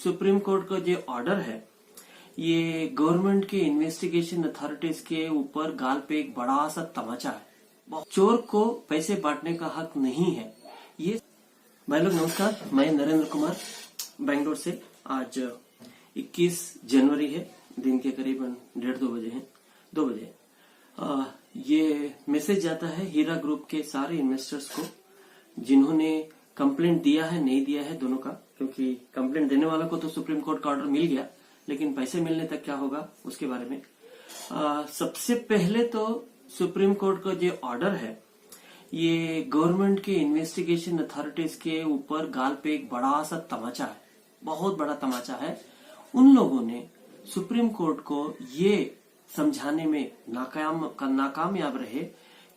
Supreme court का जो order है ये गवर्नमेंट के इन्वेस्टिगेशन अथॉरिटीज के ऊपर गाल पे एक बड़ा सा तमाचा है। चोर को पैसे बांटने का हक नहीं है। ये भाई लोग नमस्कार, मैं नरेंद्र कुमार बेंगलोर से। आज 21 जनवरी है, दिन के करीबन 1:30-2 बजे हैं, 2 बजे। ये मैसेज जाता है हीरा ग्रुप के सारे इन्वेस्टर्स को जिन्होंने कंप्लेंट दिया है, नहीं दिया है दोनों का, क्योंकि कंप्लेंट देने वालों को तो सुप्रीम कोर्ट का ऑर्डर मिल गया, लेकिन पैसे मिलने तक क्या होगा उसके बारे में। सबसे पहले तो सुप्रीम कोर्ट का जो ऑर्डर है ये गवर्नमेंट के इन्वेस्टिगेशन अथॉरिटीज के ऊपर गाल पे एक बड़ा सा तमाचा है, बहुत बड़ा तमाचा है। उन लोगों ने सुप्रीम कोर्ट को ये समझाने में नाकामयाब रहे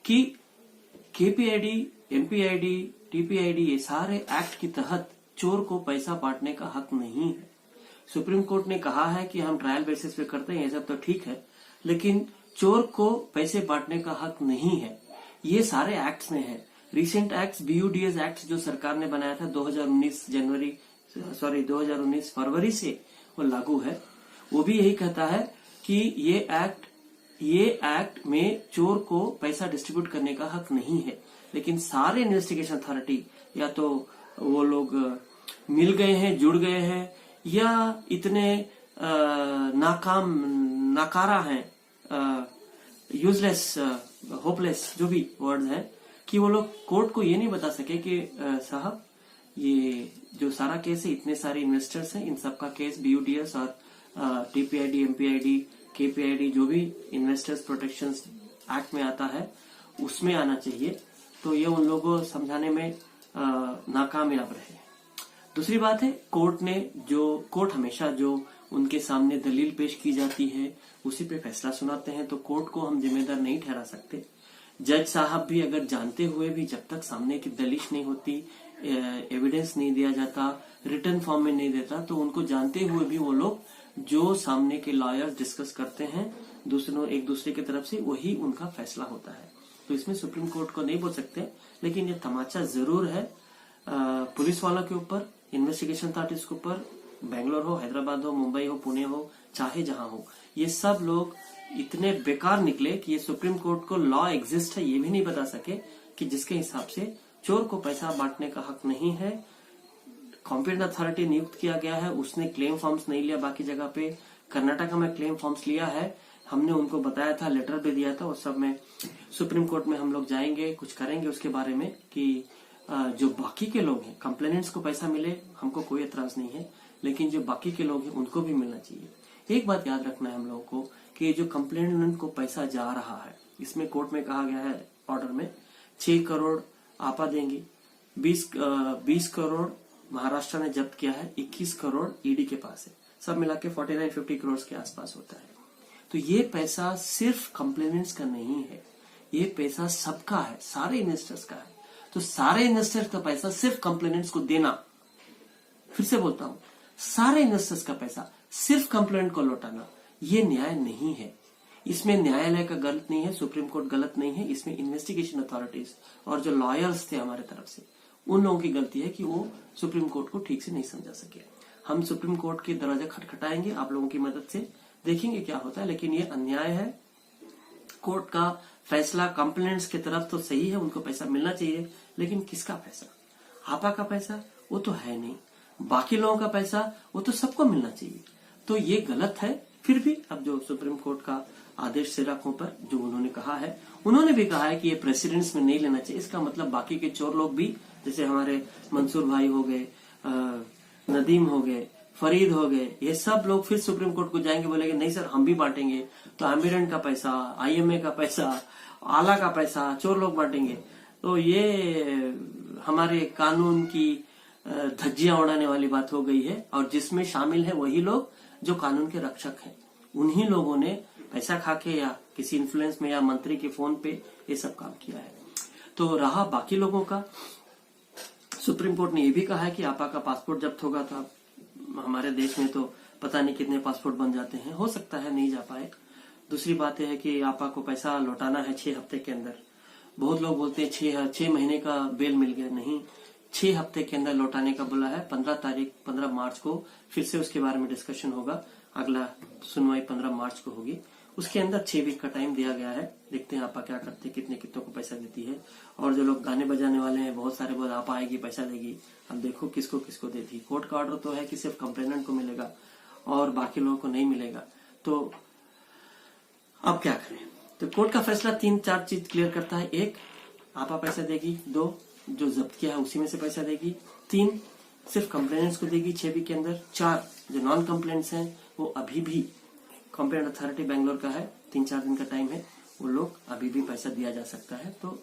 कि केपीआईडी, एमपीआईडी, टीपीआईडी ये सारे एक्ट के तहत चोर को पैसा बांटने का हक नहीं है। सुप्रीम कोर्ट ने कहा है कि हम ट्रायल बेसिस पे करते हैं, ये सब तो ठीक है, लेकिन चोर को पैसे बांटने का हक नहीं है। ये सारे एक्ट्स में है। रिसेंट एक्ट्स, BUDS एक्ट जो सरकार ने बनाया था 2019 फरवरी से वो लागू है। वो भी यही कहता है कि ये एक्ट में चोर को पैसा डिस्ट्रीब्यूट करने का हक नहीं है। लेकिन सारे इन्वेस्टिगेशन अथॉरिटी या तो वो लोग मिल गए हैं, जुड़ गए हैं, या इतने नाकारा हैं, यूजलेस, होपलेस, जो भी वर्ड है, कि वो लोग कोर्ट को ये नहीं बता सके कि साहब ये जो सारा केस है, इतने सारे इन्वेस्टर्स हैं, इन सबका केस BUDS और TPID, MPID, KPID जो भी इन्वेस्टर्स प्रोटेक्शन एक्ट में आता है उसमें आना चाहिए। तो ये उन लोगों को समझाने में नाकामयाब रहे। दूसरी बात है, कोर्ट हमेशा जो उनके सामने दलील पेश की जाती है उसी पे फैसला सुनाते हैं, तो कोर्ट को हम जिम्मेदार नहीं ठहरा सकते। जज साहब भी अगर जानते हुए भी जब तक सामने की दलील नहीं होती, एविडेंस नहीं दिया जाता, रिटर्न फॉर्म में नहीं देता, तो उनको जानते हुए भी वो लोग जो सामने के लॉयर्स डिस्कस करते हैं एक दूसरे की तरफ से, वही उनका फैसला होता है। तो इसमें सुप्रीम कोर्ट को नहीं बोल सकते, लेकिन ये तमाचा जरूर है पुलिस वालों के ऊपर, इन्वेस्टिगेशन अथॉरिटीज के ऊपर। बेंगलोर हो, हैदराबाद हो, मुंबई हो, पुणे हो, चाहे जहां हो, ये सब लोग इतने बेकार निकले कि ये सुप्रीम कोर्ट को लॉ एग्जिस्ट है ये भी नहीं बता सके कि जिसके हिसाब से चोर को पैसा बांटने का हक नहीं है। कॉम्पिटेंट अथॉरिटी नियुक्त किया गया है, उसने क्लेम फॉर्म्स नहीं लिया। बाकी जगह पे कर्नाटका में क्लेम फॉर्म्स लिया है, हमने उनको बताया था, लेटर भी दिया था, उस सब में सुप्रीम कोर्ट में हम लोग जाएंगे, कुछ करेंगे उसके बारे में कि जो बाकी के लोग हैं, कंप्लेनेंट्स को पैसा मिले, हमको कोई एतराज नहीं है, लेकिन जो बाकी के लोग हैं उनको भी मिलना चाहिए। एक बात याद रखना है हम लोगों को कि जो कंप्लेनेंट को पैसा जा रहा है, इसमें कोर्ट में कहा गया है ऑर्डर में 6 करोड़ आपा देंगी, 20 करोड़ महाराष्ट्र ने जब्त किया है, 21 करोड़ ईडी के पास है, सब मिला के 49-50 करोड़ के आसपास होता है। तो ये पैसा सिर्फ कंप्लेनेंट्स का नहीं है, ये पैसा सबका है, सारे इन्वेस्टर्स का है। तो सारे इन्वेस्टर्स का पैसा सिर्फ कंप्लेनेंट्स को देना, फिर से बोलता हूं, सारे इन्वेस्टर्स का पैसा सिर्फ कंप्लेनेंट को लौटाना, ये न्याय नहीं है। इसमें न्यायालय का गलत नहीं है, सुप्रीम कोर्ट गलत नहीं है, इसमें इन्वेस्टिगेशन अथॉरिटीज और जो लॉयर्स थे हमारे तरफ से, उन लोगों की गलती है कि वो सुप्रीम कोर्ट को ठीक से नहीं समझा सके। हम सुप्रीम कोर्ट के दरवाजा खटखटाएंगे आप लोगों की मदद से, देखेंगे क्या होता है, लेकिन ये अन्याय है। कोर्ट का फैसला कंप्लेनेंट्स की तरफ तो सही है, उनको पैसा मिलना चाहिए, लेकिन किसका पैसा? आपा का पैसा वो तो है नहीं, बाकी लोगों का पैसा वो तो सबको मिलना चाहिए। तो ये गलत है। फिर भी अब जो सुप्रीम कोर्ट का आदेश सिर आंखों पर जो उन्होंने कहा है, उन्होंने भी कहा है कि ये प्रेसिडेंट्स में नहीं लेना चाहिए। इसका मतलब बाकी के चोर लोग भी, जैसे हमारे मंसूर भाई हो गए, नदीम हो गए, फरीद हो गए, ये सब लोग फिर सुप्रीम कोर्ट को जाएंगे, बोलेंगे नहीं सर हम भी बांटेंगे, तो एम्बिडेंट का पैसा, IMA का पैसा, आला का पैसा चोर लोग बांटेंगे। तो ये हमारे कानून की धज्जियां उड़ाने वाली बात हो गई है, और जिसमें शामिल है वही लोग जो कानून के रक्षक हैं। उन्हीं लोगों ने पैसा खाके या किसी इन्फ्लुएंस में या मंत्री के फोन पे ये सब काम किया है। तो रहा बाकी लोगों का, सुप्रीम कोर्ट ने ये भी कहा है कि आपा का पासपोर्ट जब्त होगा, तो हमारे देश में तो पता नहीं कितने पासपोर्ट बन जाते हैं, हो सकता है नहीं जा पाए। दूसरी बात यह है कि आपा को पैसा लौटाना है 6 हफ्ते के अंदर। बहुत लोग बोलते हैं 6 महीने का बेल मिल गया, नहीं, 6 हफ्ते के अंदर लौटाने का बोला है। 15 मार्च को फिर से उसके बारे में डिस्कशन होगा। अगला सुनवाई 15 मार्च को होगी। उसके अंदर 6 वीक का टाइम दिया गया है। देखते हैं आपा क्या करते हैं, कितनों को पैसा देती है। और जो लोग गाने बजाने वाले हैं बहुत सारे, बहुत आपा आएगी पैसा देगी। अब देखो किसको किसको देती। कोर्ट का ऑर्डर तो है कि सिर्फ कंप्लेनेंट को मिलेगा और बाकी लोगों को नहीं मिलेगा। तो अब क्या करें। तो कोर्ट का फैसला 3-4 चीज क्लियर करता है। 1, आपा पैसा देगी। 2, जो जब्त किया है उसी में से पैसा देगी। 3, सिर्फ कंप्लेनेंट्स को देगी 6 वीक के अंदर। 4, जो नॉन कंप्लेनेंट्स हैं वो अभी भी कंप्लेंट अथॉरिटी बैंगलोर का है, 3-4 दिन का टाइम है, वो लोग अभी भी पैसा दिया जा सकता है। तो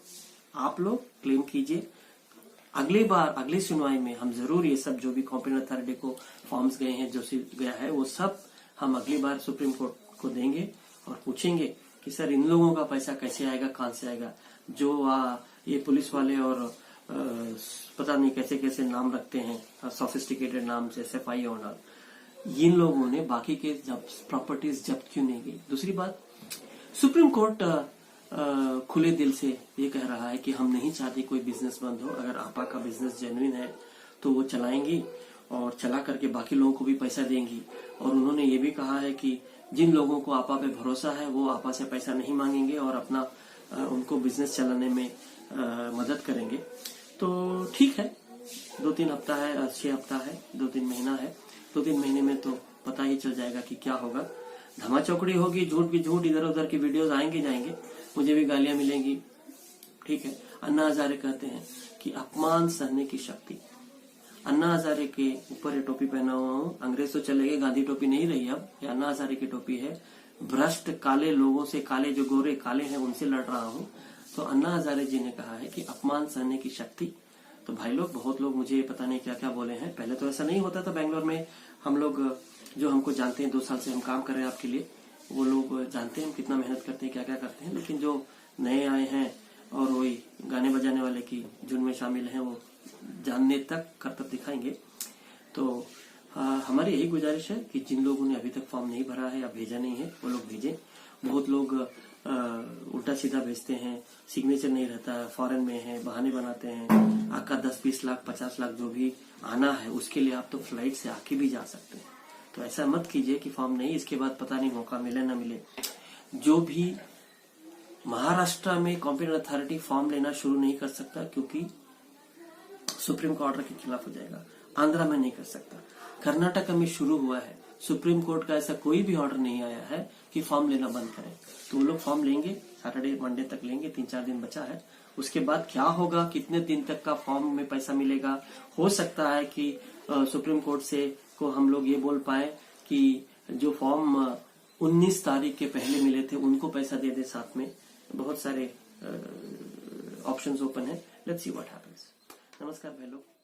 आप लोग क्लेम कीजिए। अगली बार अगली सुनवाई में हम जरूर ये सब जो भी कंप्लेंट अथॉरिटी को फॉर्म्स गए हैं, जो गया है, वो सब हम अगली बार सुप्रीम कोर्ट को देंगे और पूछेंगे कि सर इन लोगों का पैसा कैसे आएगा, कहां से आएगा। जो ये पुलिस वाले और पता नहीं कैसे कैसे नाम रखते हैं, सोफिस्टिकेटेड नाम से, SFI और इन लोगों ने बाकी के प्रॉपर्टीज जब्त क्यों नहीं की। दूसरी बात, सुप्रीम कोर्ट खुले दिल से ये कह रहा है कि हम नहीं चाहते कोई बिजनेस बंद हो। अगर आपा का बिजनेस जेन्युइन है तो वो चलाएंगी और चला करके बाकी लोगों को भी पैसा देंगी। और उन्होंने ये भी कहा है कि जिन लोगों को आपा पे भरोसा है वो आपा से पैसा नहीं मांगेंगे और अपना उनको बिजनेस चलाने में मदद करेंगे। तो ठीक है, 2-3 हफ्ता है, 6 हफ्ता है, 2-3 महीना है। 2-3 महीने में तो पता ही चल जाएगा कि क्या होगा। धमा चौकड़ी होगी, झूठ की झूठ, इधर उधर की वीडियोस आएंगे जाएंगे, मुझे भी गालियां मिलेंगी। ठीक है। अन्ना हजारे कहते हैं कि अपमान सहने की शक्ति। अन्ना हजारे के ऊपर ये टोपी पहना हुआ हूँ। अंग्रेज तो चले गए, गांधी टोपी नहीं रही अब, ये अन्ना हजारे की टोपी है। भ्रष्ट काले लोगों से, काले जो गोरे काले हैं उनसे लड़ रहा हूँ। तो अन्ना हजारे जी ने कहा है कि अपमान सहने की शक्ति। तो भाई लोग, बहुत लोग मुझे पता नहीं क्या क्या बोले हैं। पहले तो ऐसा नहीं होता था बैंगलोर में। हम लोग जो हमको जानते हैं, 2 साल से हम काम कर रहे हैं आपके लिए, वो लोग जानते हैं हम कितना मेहनत करते हैं, क्या क्या करते हैं। लेकिन जो नए आए हैं और वही गाने बजाने वाले की जुन में शामिल हैं, वो जानने तक करतब दिखाएंगे। तो हमारी यही गुजारिश है कि जिन लोगों ने अभी तक फॉर्म नहीं भरा है या भेजा नहीं है वो लोग भेजें। बहुत लोग उल्टा सीधा भेजते हैं, सिग्नेचर नहीं रहता, फॉरेन में है, बहाने बनाते हैं। आपका 10-20 लाख 50 लाख जो भी आना है उसके लिए आप तो फ्लाइट से आके भी जा सकते हैं। तो ऐसा मत कीजिए कि फॉर्म नहीं, इसके बाद पता नहीं मौका मिले ना मिले। जो भी महाराष्ट्र में कंप्लेंट अथॉरिटी फॉर्म लेना शुरू नहीं कर सकता क्योंकि सुप्रीम कोर्ट ऑर्डर के खिलाफ हो जाएगा। आंध्रा में नहीं कर सकता। कर्नाटक में शुरू हुआ है, सुप्रीम कोर्ट का ऐसा कोई भी ऑर्डर नहीं आया है कि फॉर्म लेना बंद करें। तो वो लोग फॉर्म लेंगे, सैटरडे मंडे तक लेंगे, 3-4 दिन बचा है। उसके बाद क्या होगा, कितने दिन तक का फॉर्म में पैसा मिलेगा, हो सकता है कि सुप्रीम कोर्ट से को हम लोग ये बोल पाए कि जो फॉर्म 19 तारीख के पहले मिले थे उनको पैसा दे दे साथ में। बहुत सारे ऑप्शंस ओपन है। Let's see what happens. नमस्कार भाई लोग।